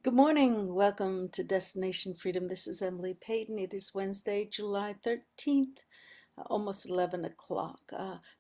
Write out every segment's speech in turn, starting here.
Good morning. Welcome to Destination Freedom. This is Emily Payton. It is Wednesday, July 13th, almost 11 o'clock.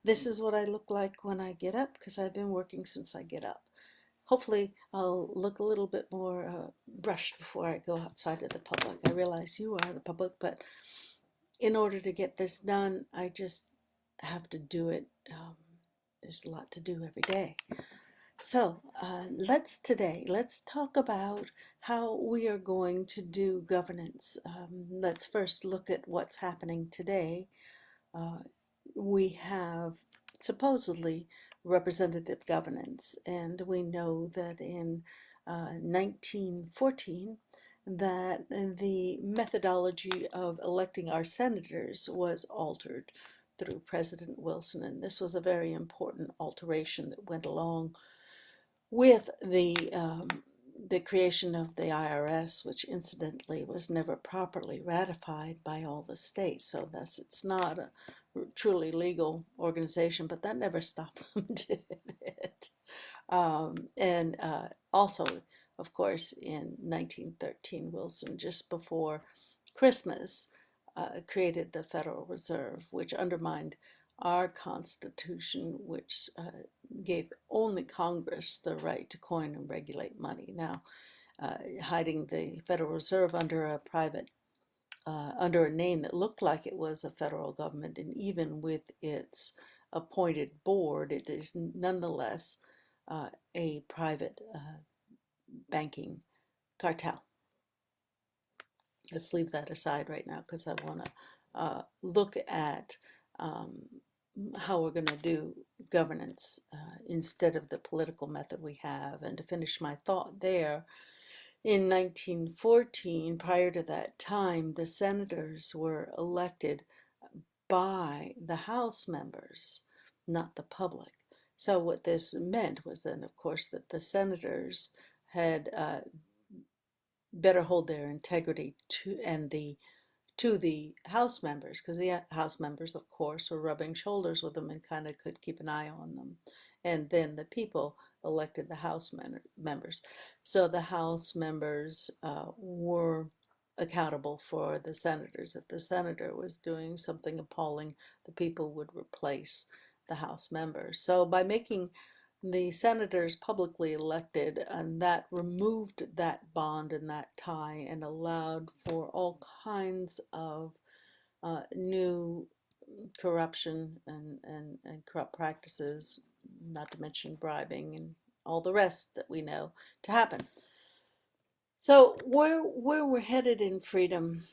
This is what I look like when I get up because I've been working since I get up. Hopefully, I'll look a little bit more brushed before I go outside to the public. I realize you are the public, but in order to get this done, I just have to do it. There's a lot to do every day. So let's talk about how we are going to do governance. Let's first look at what's happening today. Uh, we have supposedly representative governance, and we know that in 1914 that the methodology of electing our senators was altered through President Wilson, and this was a very important alteration that went along with the creation of the IRS, which incidentally was never properly ratified by all the states. So thus it's not a truly legal organization, but that never stopped them, did it? And also, of course, in 1913, Wilson, just before Christmas, created the Federal Reserve, which undermined our Constitution, which gave only Congress the right to coin and regulate money. Now, hiding the Federal Reserve under a under a name that looked like it was a federal government, and even with its appointed board, it is nonetheless a private banking cartel. Let's leave that aside right now because I want to look at um, how we're going to do governance instead of the political method we have. And to finish my thought there, in 1914, prior to that time, the senators were elected by the House members, not the public. So what this meant was then, of course, that the senators had better hold their integrity to the House members, because the House members, of course, were rubbing shoulders with them and kind of could keep an eye on them. And then the people elected the House members. So the House members were accountable for the senators. If the senator was doing something appalling, the people would replace the House members. So by making the senators publicly elected, and that removed that bond and that tie and allowed for all kinds of new corruption and corrupt practices, not to mention bribing and all the rest that we know to happen. So where we're headed in freedom,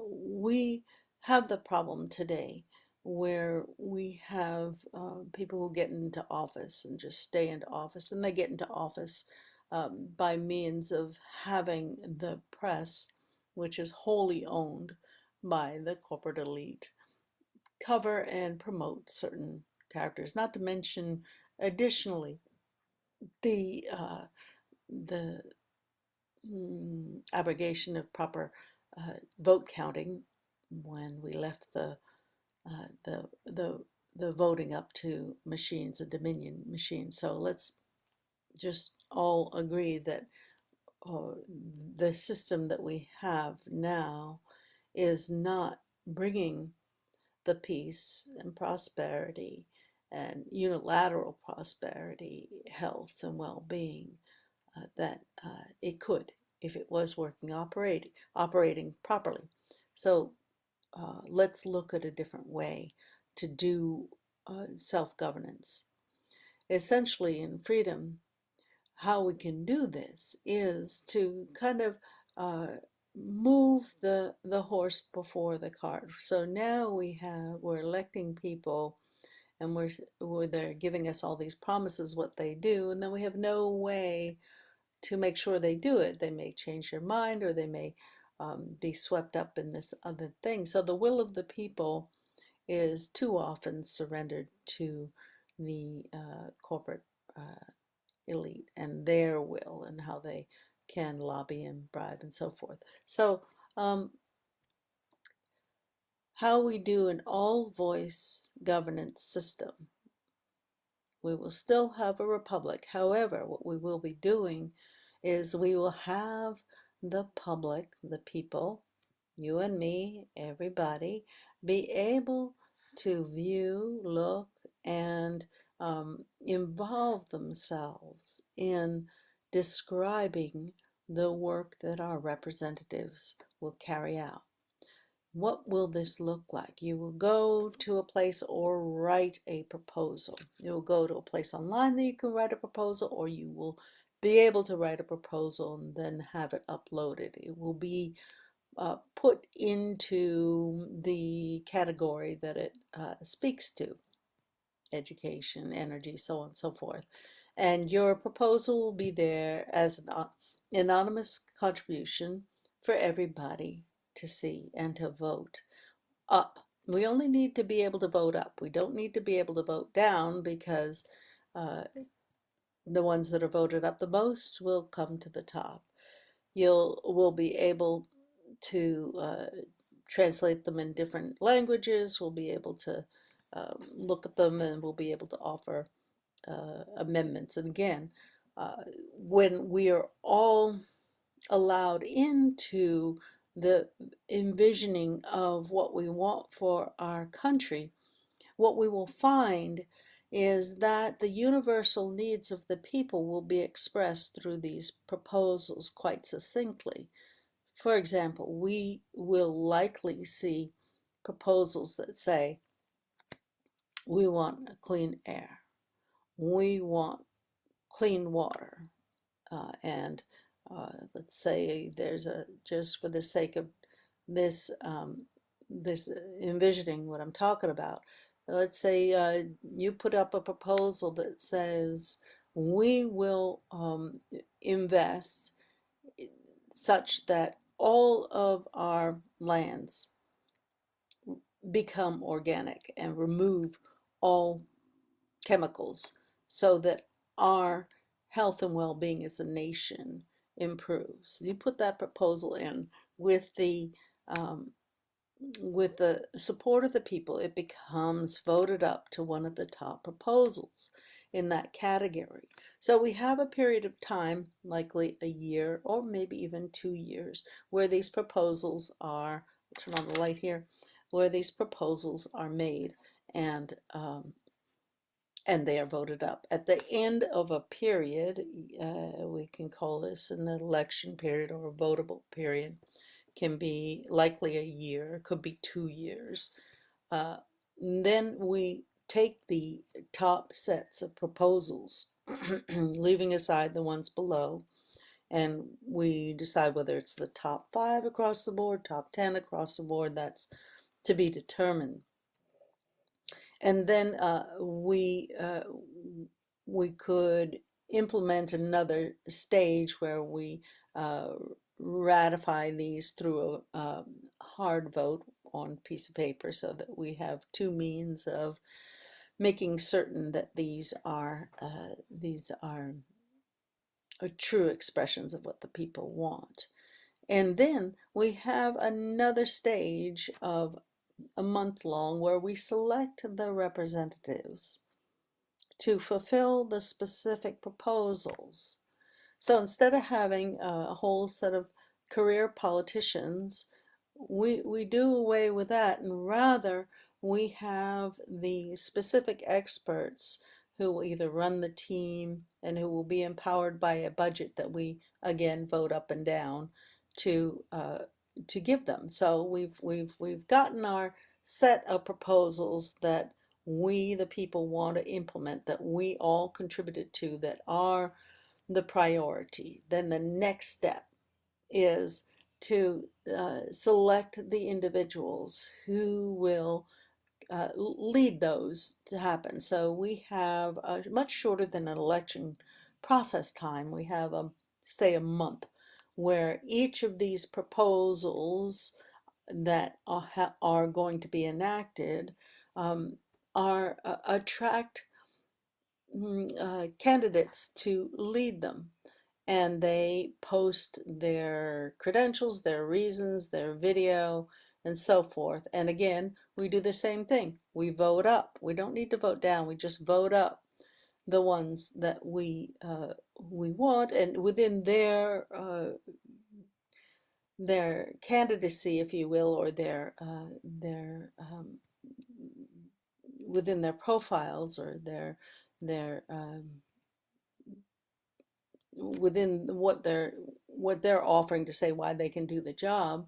we have the problem today where we have people who get into office and just stay into office, and they get into office by means of having the press, which is wholly owned by the corporate elite, cover and promote certain characters. Not to mention, additionally, the abrogation of proper vote counting when we left uh, the the the voting up to machines, a Dominion machine. So let's just all agree that uh, the system that we have now is not bringing the peace and prosperity and unilateral prosperity, health and well-being that it could if it was operating properly. So let's look at a different way to do self-governance. Essentially, in freedom, how we can do this is to kind of uh, move the horse before the cart. So now we're electing people, and they're giving us all these promises what they do, and then we have no way to make sure they do it. They may change their mind, or they may be swept up in this other thing. So the will of the people is too often surrendered to the corporate elite and their will and how they can lobby and bribe and so forth. So um, how we do an all-voice governance system. We will still have a republic. However, what we will be doing is we will have the public, the people, you and me, everybody, be able to view, look, and involve themselves in describing the work that our representatives will carry out. What will this look like? You will go to a place or write a proposal. You will go to a place online that you can write a proposal, or you will be able to write a proposal and then have it uploaded. It will be put into the category that it speaks to: education, energy, so on and so forth. And your proposal will be there as an anonymous contribution for everybody to see and to vote up. We only need to be able to vote up. We don't need to be able to vote down, because uh, the ones that are voted up the most will come to the top. We'll be able to translate them in different languages. We'll be able to look at them, and we'll be able to offer amendments. And again, when we are all allowed into the envisioning of what we want for our country, what we will find is that the universal needs of the people will be expressed through these proposals quite succinctly. For example, we will likely see proposals that say, we want clean air, we want clean water, and let's say there's a, just for the sake of this this envisioning what I'm talking about, let's say you put up a proposal that says we will invest such that all of our lands become organic and remove all chemicals, so that our health and well-being as a nation improves. You put that proposal in with the um, with the support of the people, it becomes voted up to one of the top proposals in that category. So we have a period of time, likely a year or maybe even 2 years, where these proposals are, turn on the light here, where these proposals are made, and they are voted up. At the end of a period, we can call this an election period or a votable period, can be likely a year, could be 2 years. Then we take the top sets of proposals, leaving aside the ones below, and we decide whether it's the top 5 across the board, top 10 across the board. That's to be determined. And then we could implement another stage where we ratify these through a hard vote on a piece of paper, so that we have two means of making certain that these are true expressions of what the people want. And then we have another stage of a month long where we select the representatives to fulfill the specific proposals. So instead of having a whole set of career politicians, we do away with that, and rather we have the specific experts who will either run the team and who will be empowered by a budget that we again vote up and down to give them. So we've gotten our set of proposals that we the people want to implement, that we all contributed to, that are the priority. Then the next step is to select the individuals who will lead those to happen. So we have much shorter than an election process time. We have, say, a month, where each of these proposals that are going to be enacted are attract candidates to lead them, and they post their credentials, their reasons, their video, and so forth. And again, we do the same thing. We vote up. We don't need to vote down. We just vote up the ones that we want, and within their candidacy, if you will, or their within their profiles, or their within what they're offering to say why they can do the job,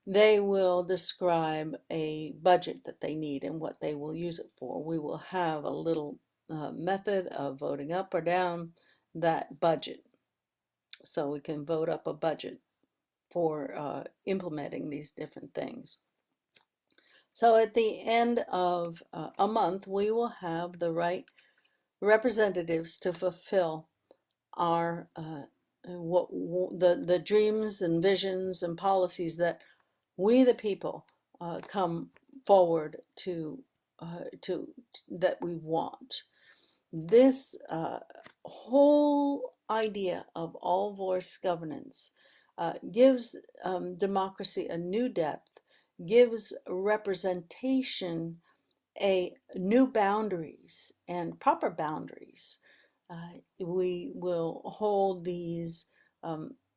they will describe a budget that they need and what they will use it for. We will have a little method of voting up or down that budget, so we can vote up a budget for implementing these different things. So at the end of a month, we will have the right representatives to fulfill our what the dreams and visions and policies that we the people come forward to that we want. This whole idea of all voice governance gives democracy a new depth, gives representation a new boundaries and proper boundaries. We will hold these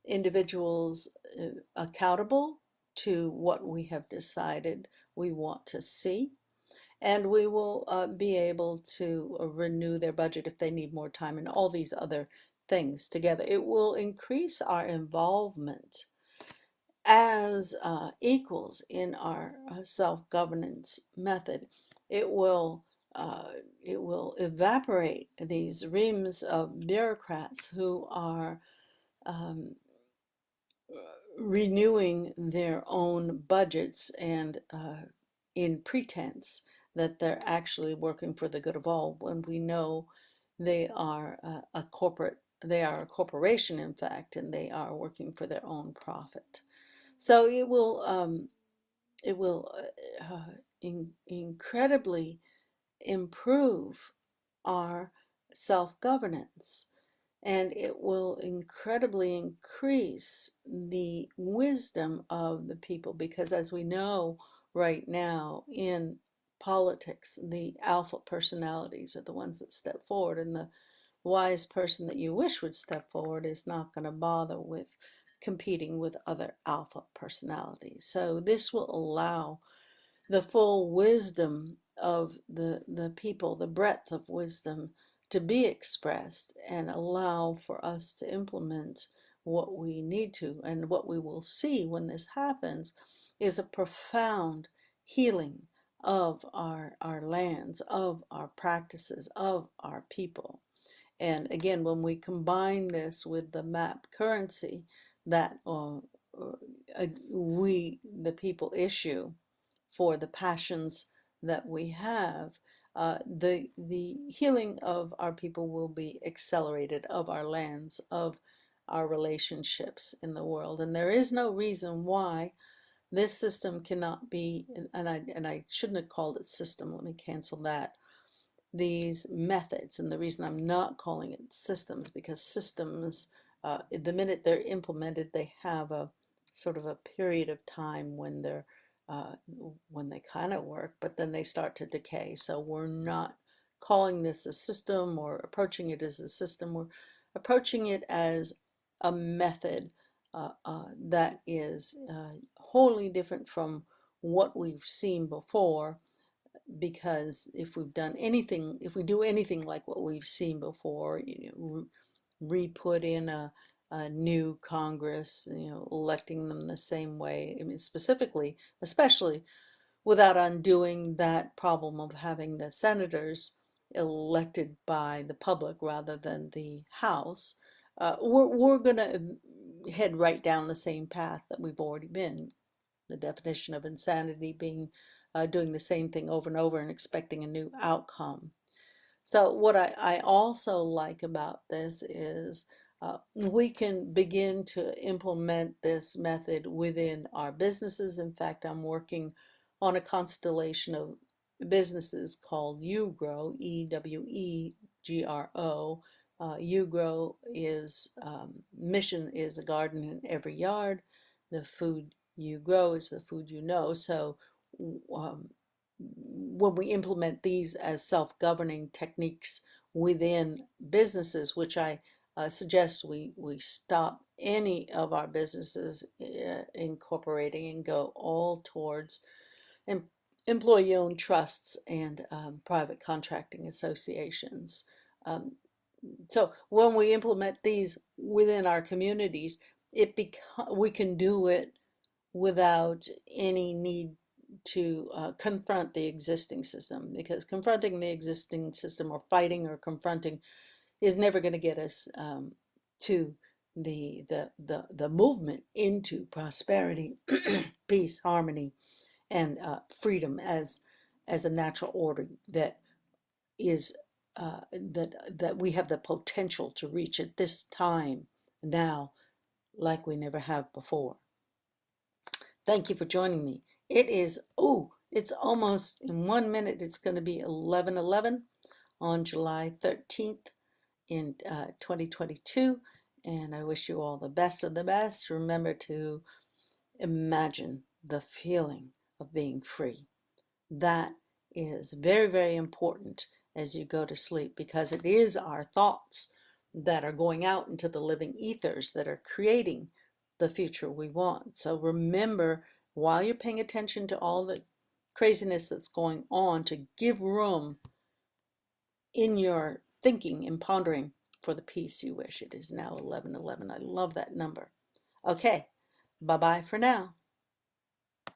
individuals accountable to what we have decided we want to see, and we will be able to renew their budget if they need more time, and all these other things together. It will increase our involvement as equals in our self-governance method. It will it will evaporate these reams of bureaucrats who are um, renewing their own budgets and in pretense that they're actually working for the good of all, when we know they are they are a corporation, in fact, and they are working for their own profit. So it will incredibly improve our self-governance, and it will incredibly increase the wisdom of the people, because as we know right now in politics, the alpha personalities are the ones that step forward, and the wise person that you wish would step forward is not going to bother with competing with other alpha personalities. So this will allow the full wisdom of the people, the breadth of wisdom, to be expressed, and allow for us to implement what we need to. And what we will see when this happens is a profound healing of our lands, of our practices, of our people. And again, when we combine this with the map currency that we, the people, issue for the passions that we have, the healing of our people will be accelerated, of our lands, of our relationships in the world. And there is no reason why this system cannot be, and I shouldn't have called it system, let me cancel that, these methods. And the reason I'm not calling it systems, because systems, the minute they're implemented, they have a sort of a period of time when they kind of work, but then they start to decay. So we're not calling this a system or approaching it as a system. We're approaching it as a method that is wholly different from what we've seen before, because if we've done anything, if we do anything like what we've seen before, re-put in a new Congress, electing them the same way, I mean, specifically, especially without undoing that problem of having the senators elected by the public rather than the House, we're going to head right down the same path that we've already been. The definition of insanity being doing the same thing over and over and expecting a new outcome. So what I also like about this is we can begin to implement this method within our businesses. In fact, I'm working on a constellation of businesses called UGROW, EWEGRO. UGROW is mission is a garden in every yard. The food you grow is the food you know. So when we implement these as self-governing techniques within businesses, which I suggest we stop any of our businesses incorporating and go all towards em employee-owned trusts and private contracting associations. Um, so when we implement these within our communities, we can do it without any need to confront the existing system, because confronting the existing system or fighting or confronting is never going to get us to the movement into prosperity, peace, harmony, and freedom as a natural order that is that we have the potential to reach at this time now, like we never have before. Thank you for joining me. It is, oh, it's almost in 1 minute. It's going to be 11/11 on July 13th in 2022. And I wish you all the best of the best. Remember to imagine the feeling of being free. That is very, very important as you go to sleep, because it is our thoughts that are going out into the living ethers that are creating the future we want. So remember, while you're paying attention to all the craziness that's going on, to give room in your thinking and pondering for the peace you wish. It is now 11/11. I love that number. Okay, bye-bye for now.